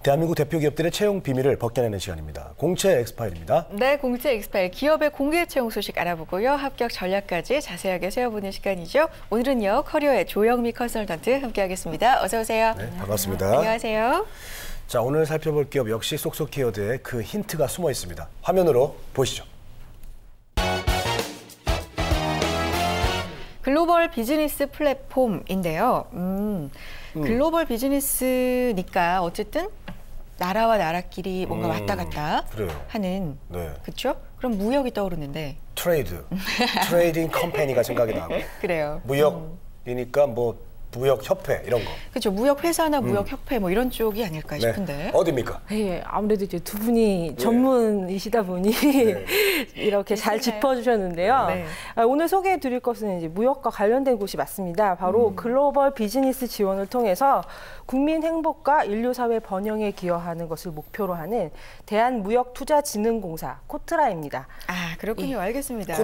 대한민국 대표 기업들의 채용 비밀을 벗겨내는 시간입니다. 공채 엑스파일입니다. 네, 공채 엑스파일 기업의 공개 채용 소식 알아보고요. 합격 전략까지 자세하게 세워보는 시간이죠. 오늘은요, 커리어의 조영미 컨설턴트 함께하겠습니다. 어서 오세요. 네, 반갑습니다. 안녕하세요. 자, 오늘 살펴볼 기업 역시 쏙쏙 키워드에 그 힌트가 숨어 있습니다. 화면으로 보시죠. 글로벌 비즈니스 플랫폼인데요. 글로벌 비즈니스니까 어쨌든 나라와 나라끼리 뭔가 왔다 갔다 하는, 네. 그렇죠? 그럼 무역이 떠오르는데. 트레이딩 컴퍼니가 생각이 나고. 그래요. 무역이니까 뭐 무역협회 이런 거. 그렇죠. 무역회사나 무역협회 뭐 이런 쪽이 아닐까 싶은데. 네. 어디입니까? 네, 아무래도 이제 두 분이 전문이시다 보니 이렇게 잘 짚어주셨는데요. 네. 오늘 소개해드릴 것은 이제 무역과 관련된 곳이 맞습니다. 바로 글로벌 비즈니스 지원을 통해서 국민 행복과 인류 사회 번영에 기여하는 것을 목표로 하는 대한무역투자진흥공사 코트라입니다. 아, 그렇군요. 알겠습니다.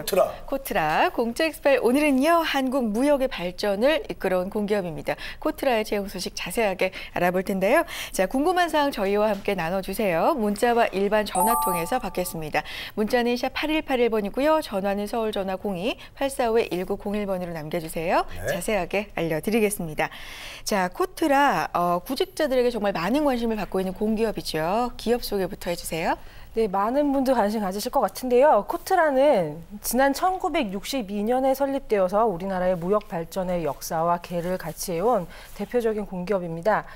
코트라. 공채 엑스파일 오늘은요, 한국 무역의 발전을 이끌어온 공기업입니다. 코트라의 채용 소식 자세하게 알아볼 텐데요. 자, 궁금한 사항 저희와 함께 나눠주세요. 문자와 일반 전화 통해서 받겠습니다. 문자는 샵 8181번이고요. 전화는 서울 전화 02-845-1901번으로 남겨주세요. 네. 자세하게 알려드리겠습니다. 자, 코트라 구직자들에게 정말 많은 관심을 받고 있는 공기업이죠. 기업 소개부터 해주세요. 네, 많은 분들 관심 가지실 것 같은데요. 코트라는 지난 1962년에 설립되어서 우리나라의 무역 발전의 역사와 계를 같이 해온 대표적인 공기업입니다.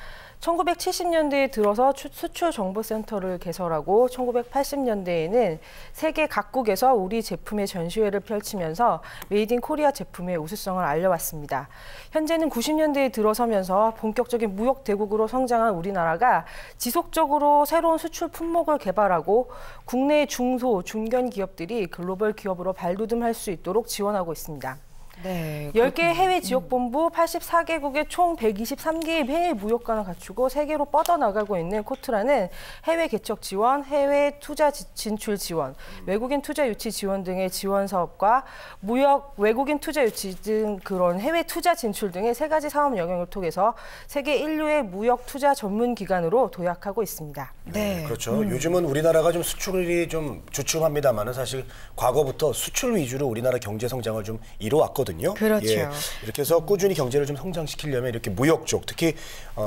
1970년대에 들어서 수출정보센터를 개설하고 1980년대에는 세계 각국에서 우리 제품의 전시회를 펼치면서 메이드 인 코리아 제품의 우수성을 알려왔습니다. 현재는 90년대에 들어서면서 본격적인 무역 대국으로 성장한 우리나라가 지속적으로 새로운 수출 품목을 개발하고 국내 중소, 중견 기업들이 글로벌 기업으로 발돋움할 수 있도록 지원하고 있습니다. 네, 10개 해외 지역본부 84개국의 총 123개의 해외 무역관을 갖추고 세계로 뻗어나가고 있는 코트라는 해외 개척 지원, 해외 투자 진출 지원, 외국인 투자 유치 지원 등의 지원 사업과 무역, 외국인 투자 유치 등 그런 해외 투자 진출 등의 세 가지 사업 영역을 통해서 세계 인류의 무역 투자 전문 기관으로 도약하고 있습니다. 네, 그렇죠. 요즘은 우리나라가 좀 수출이 좀 주춤합니다만은 사실 과거부터 수출 위주로 우리나라 경제 성장을 좀 이뤄왔거든요. 그렇죠. 예, 이렇게 해서 꾸준히 경제를 좀 성장시키려면 이렇게 무역 쪽, 특히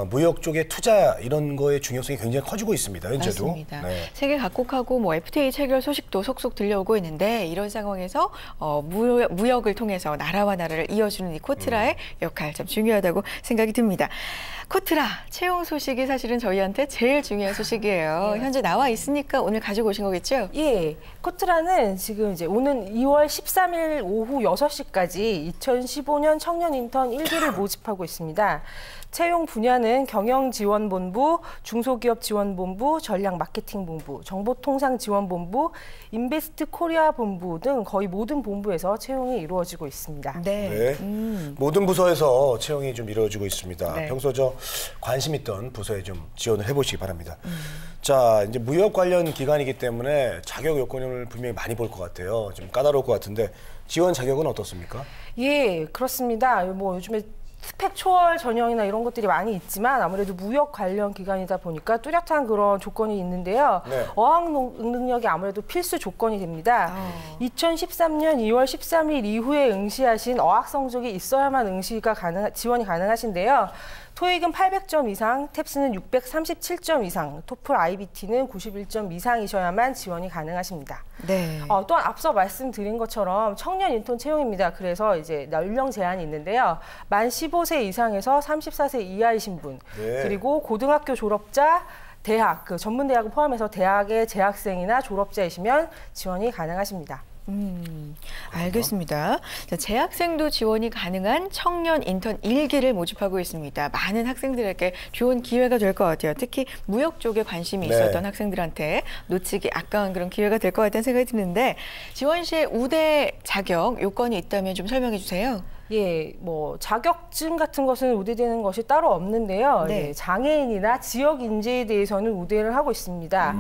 무역 쪽의 투자 이런 거의 중요성이 굉장히 커지고 있습니다. 현재도. 맞습니다. 네. 세계 각국하고 뭐 FTA 체결 소식도 속속 들려오고 있는데 이런 상황에서 무역을 통해서 나라와 나라를 이어주는 이 코트라의 역할 참 중요하다고 생각이 듭니다. 코트라 채용 소식이 사실은 저희한테 제일 중요한 소식이에요. 현재 나와 있으니까 오늘 가지고 오신 거겠죠? 예, 코트라는 지금 이제 오는 2월 13일 오후 6시까지 2015년 청년 인턴 1기를 모집하고 있습니다. 채용 분야는 경영지원본부, 중소기업지원본부, 전략마케팅본부, 정보통상지원본부, 인베스트 코리아 본부 등 거의 모든 본부에서 채용이 이루어지고 있습니다. 네. 모든 부서에서 채용이 좀 이루어지고 있습니다. 네. 평소 관심 있던 부서에 좀 지원을 해보시기 바랍니다. 자, 이제 무역 관련 기관이기 때문에 자격 요건을 분명히 많이 볼 것 같아요. 좀 까다로울 것 같은데 지원 자격은 어떻습니까? 예, 그렇습니다. 뭐 요즘에 스펙 초월 전형이나 이런 것들이 많이 있지만 아무래도 무역 관련 기관이다 보니까 뚜렷한 그런 조건이 있는데요. 네. 어학 능력이 아무래도 필수 조건이 됩니다. 2013년 2월 13일 이후에 응시하신 어학 성적이 있어야만 지원이 가능하신데요. 토익은 800점 이상, 탭스는 637점 이상, 토플 IBT는 91점 이상이셔야만 지원이 가능하십니다. 네. 또한 앞서 말씀드린 것처럼 청년 인턴 채용입니다. 그래서 이제 연령 제한이 있는데요. 만 15세 이상에서 34세 이하이신 분, 그리고 고등학교 졸업자, 대학, 그 전문 대학을 포함해서 대학의 재학생이나 졸업자이시면 지원이 가능하십니다. 알겠습니다. 자, 재학생도 지원이 가능한 청년 인턴 1기를 모집하고 있습니다. 많은 학생들에게 좋은 기회가 될 것 같아요. 특히 무역 쪽에 관심이 있었던 학생들한테 놓치기 아까운 그런 기회가 될 것 같다는 생각이 드는데 지원 시에 우대 자격 요건이 있다면 좀 설명해 주세요. 예, 뭐 자격증 같은 것은 우대되는 것이 따로 없는데요. 네. 예, 장애인이나 지역 인재에 대해서는 우대를 하고 있습니다.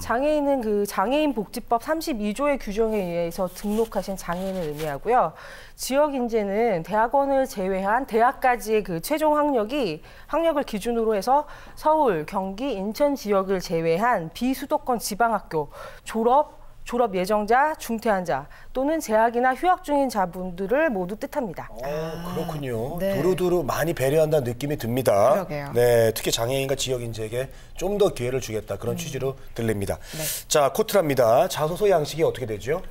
장애인은 그 장애인 복지법 32조의 규정에 의해서 등록하신 장애인을 의미하고요. 지역 인재는 대학원을 제외한 대학까지의 그 최종 학력을 기준으로 해서 서울, 경기, 인천 지역을 제외한 비수도권 지방학교 졸업 예정자, 중퇴한자 또는 재학이나 휴학 중인 자분들을 모두 뜻합니다. 그렇군요. 네. 두루두루 많이 배려한다는 느낌이 듭니다. 그러게요. 네, 특히 장애인과 지역 인재에게 좀 더 기회를 주겠다 그런 취지로 들립니다. 자, 코트라입니다. 자소서 양식이 어떻게 되죠?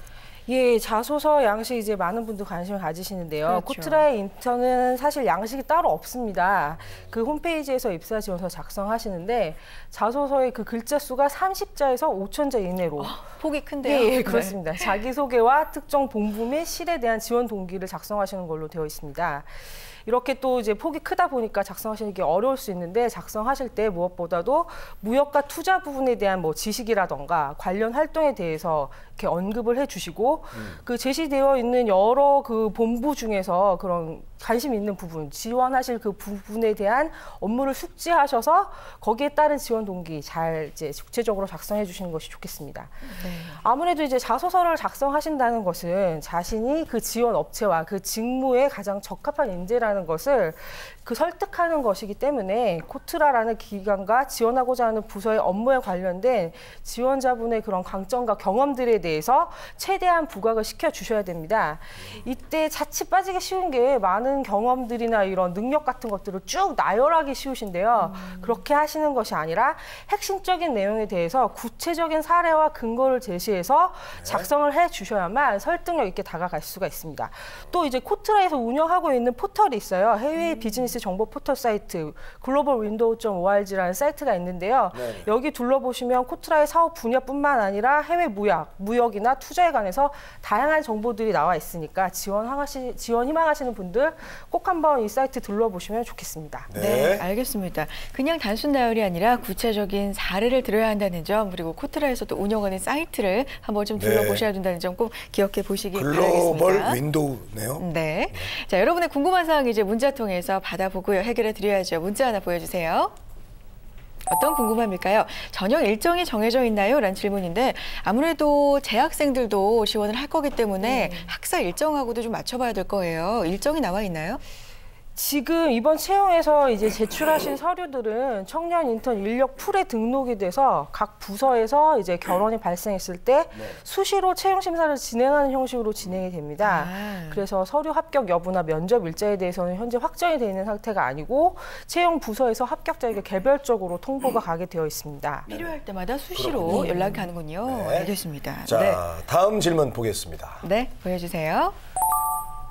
예, 자소서 양식 이제 많은 분들 관심을 가지시는데요. 그렇죠. 코트라의 인턴은 사실 양식이 따로 없습니다. 그 홈페이지에서 입사 지원서 작성하시는데 자소서의 그 글자 수가 30자에서 5,000자 이내로. 폭이 큰데요. 예, 그렇습니다. 자기소개와 특정 본부 및 실에 대한 지원 동기를 작성하시는 걸로 되어 있습니다. 이렇게 또 이제 폭이 크다 보니까 작성하시는 게 어려울 수 있는데 작성하실 때 무엇보다도 무역과 투자 부분에 대한 뭐 지식이라던가 관련 활동에 대해서 이렇게 언급을 해주시고 그 제시되어 있는 여러 그 본부 중에서 그런 관심 있는 부분, 지원하실 그 부분에 대한 업무를 숙지하셔서 거기에 따른 지원 동기 잘 이제 구체적으로 작성해 주시는 것이 좋겠습니다. 네. 아무래도 이제 자소서를 작성하신다는 것은 자신이 그 지원 업체와 그 직무에 가장 적합한 인재라는 것을 그 설득하는 것이기 때문에 코트라라는 기관과 지원하고자 하는 부서의 업무에 관련된 지원자분의 그런 강점과 경험들에 대해서 최대한 부각을 시켜주셔야 됩니다. 이때 자칫 빠지기 쉬운 게 많은 경험들이나 이런 능력 같은 것들을 쭉 나열하기 쉬우신데요. 그렇게 하시는 것이 아니라 핵심적인 내용에 대해서 구체적인 사례와 근거를 제시해서 작성을 해주셔야만 설득력 있게 다가갈 수가 있습니다. 또 이제 코트라에서 운영하고 있는 포털이 있어요. 해외 비즈니스 정보 포털 사이트 globalwindow.org라는 사이트가 있는데요. 네. 여기 둘러보시면 코트라의 사업 분야뿐만 아니라 해외 무역이나 투자에 관해서 다양한 정보들이 나와 있으니까 지원 희망하시는 분들 꼭 한번 이 사이트 둘러보시면 좋겠습니다. 네, 알겠습니다. 그냥 단순 나열이 아니라 구체적인 사례를 들어야 한다는 점, 그리고 코트라에서도 운영하는 사이트를 한번 좀 둘러보셔야 된다는 점 꼭 기억해 보시기 바라겠습니다. 글로벌 윈도우네요. 네. 자, 여러분의 궁금한 사항 이제 문자 통해서 받아보고요. 해결해 드려야죠. 문자 하나 보여주세요. 어떤 궁금함일까요? 전형 일정이 정해져 있나요? 라는 질문인데 아무래도 재학생들도 지원을 할 거기 때문에 학사 일정하고도 좀 맞춰봐야 될 거예요. 일정이 나와 있나요? 지금 이번 채용에서 이제 제출하신 서류들은 청년 인턴 인력 풀에 등록이 돼서 각 부서에서 이제 결혼이 발생했을 때 수시로 채용 심사를 진행하는 형식으로 진행이 됩니다. 그래서 서류 합격 여부나 면접 일자에 대해서는 현재 확정이 되어 있는 상태가 아니고 채용 부서에서 합격자에게 개별적으로 통보가 가게 되어 있습니다. 필요할 때마다 수시로 연락이 가는군요. 네. 알겠습니다. 자, 네. 다음 질문 보겠습니다. 네, 보여주세요.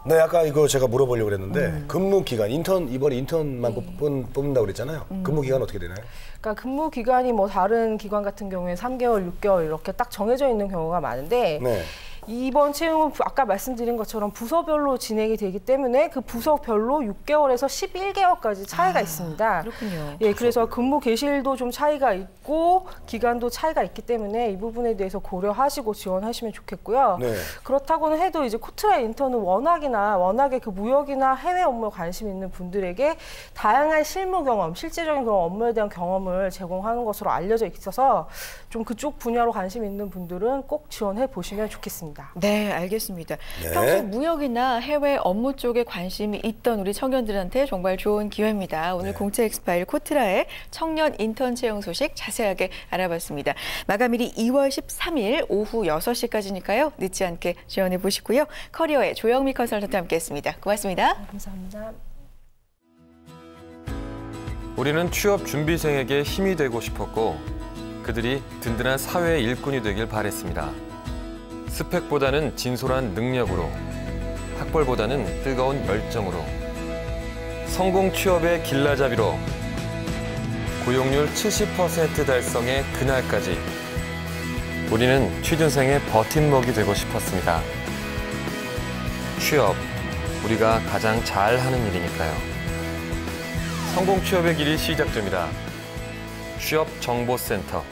네, 아까 이거 제가 물어보려고 그랬는데 근무 기간, 이번에 인턴만 뽑는다고 그랬잖아요. 근무 기간 어떻게 되나요? 그러니까 근무 기간이 뭐 다른 기관 같은 경우에 3개월, 6개월 이렇게 딱 정해져 있는 경우가 많은데 네. 이번 채용은 아까 말씀드린 것처럼 부서별로 진행이 되기 때문에 그 부서별로 6개월에서 11개월까지 차이가 있습니다. 그렇군요. 예, 그래서 근무 계실도 좀 차이가 있고 기간도 차이가 있기 때문에 이 부분에 대해서 고려하시고 지원하시면 좋겠고요. 네. 그렇다고는 해도 이제 코트라 인턴은 워낙에 그 무역이나 해외 업무에 관심 있는 분들에게 다양한 실무 경험, 실제적인 그런 업무에 대한 경험을 제공하는 것으로 알려져 있어서 좀 그쪽 분야로 관심 있는 분들은 꼭 지원해 보시면 좋겠습니다. 네, 알겠습니다. 네. 평소 무역이나 해외 업무 쪽에 관심이 있던 우리 청년들한테 정말 좋은 기회입니다. 오늘 공채 엑스파일 코트라의 청년 인턴 채용 소식 자세하게 알아봤습니다. 마감일이 2월 13일 오후 6시까지니까요. 늦지 않게 지원해 보시고요. 커리어의 조영미 컨설턴트 함께했습니다. 고맙습니다. 감사합니다. 우리는 취업 준비생에게 힘이 되고 싶었고 그들이 든든한 사회의 일꾼이 되길 바랬습니다. 스펙보다는 진솔한 능력으로, 학벌보다는 뜨거운 열정으로, 성공 취업의 길라잡이로, 고용률 70% 달성의 그날까지 우리는 취준생의 버팀목이 되고 싶었습니다. 취업, 우리가 가장 잘하는 일이니까요. 성공 취업의 길이 시작됩니다. 취업정보센터.